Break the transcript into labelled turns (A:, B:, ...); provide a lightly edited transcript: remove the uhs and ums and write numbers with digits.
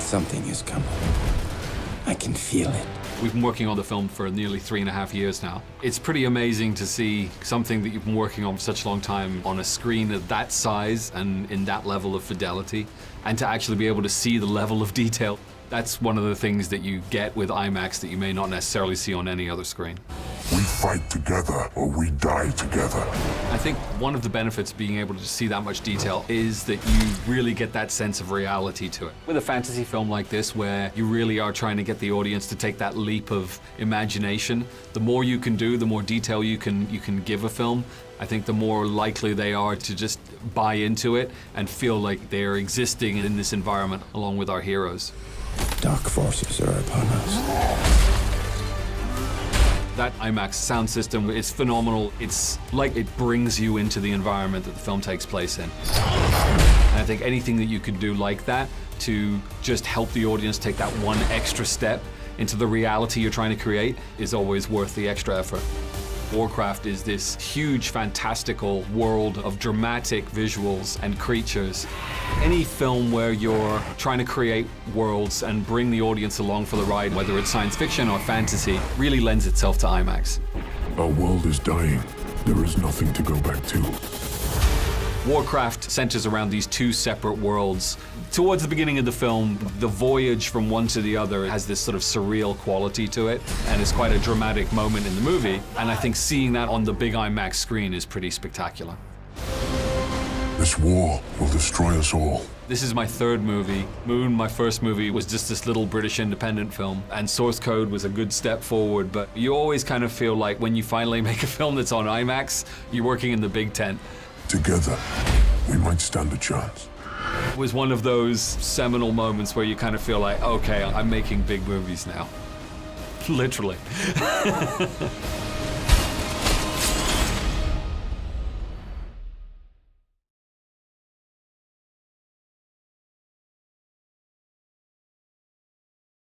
A: Something is coming. I can feel it.
B: We've been working on the film for nearly 3.5 years now. It's pretty amazing to see something that you've been working on for such a long time on a screen of that size and in that level of fidelity, and to actually be able to see the level of detail. That's one of the things that you get with IMAX that you may not necessarily see on any other screen.
C: We fight together or we die together.
B: I think one of the benefits of being able to see that much detail is that you really get that sense of reality to it. With a fantasy film like this, where you really are trying to get the audience to take that leap of imagination, the more you can do, the more detail you can give a film, I think the more likely they are to just buy into it and feel like they're existing in this environment along with our heroes.
A: Dark forces are upon us.
B: That IMAX sound system is phenomenal. It's like it brings you into the environment that the film takes place in. And I think anything that you could do like that to just help the audience take that one extra step into the reality you're trying to create is always worth the extra effort. Warcraft is this huge, fantastical world of dramatic visuals and creatures. Any film where you're trying to create worlds and bring the audience along for the ride, whether it's science fiction or fantasy, really lends itself to IMAX.
C: Our world is dying. There is nothing to go back to.
B: Warcraft centers around these two separate worlds. Towards the beginning of the film, the voyage from one to the other has this sort of surreal quality to it, and it's quite a dramatic moment in the movie, and I think seeing that on the big IMAX screen is pretty spectacular.
C: This war will destroy us all.
B: This is my third movie. Moon, my first movie, was just this little British independent film, and Source Code was a good step forward, but you always kind of feel like when you finally make a film that's on IMAX, you're working in the big tent.
C: Together, we might stand a chance.
B: It was one of those seminal moments where you kind of feel like, okay, I'm making big movies now. Literally.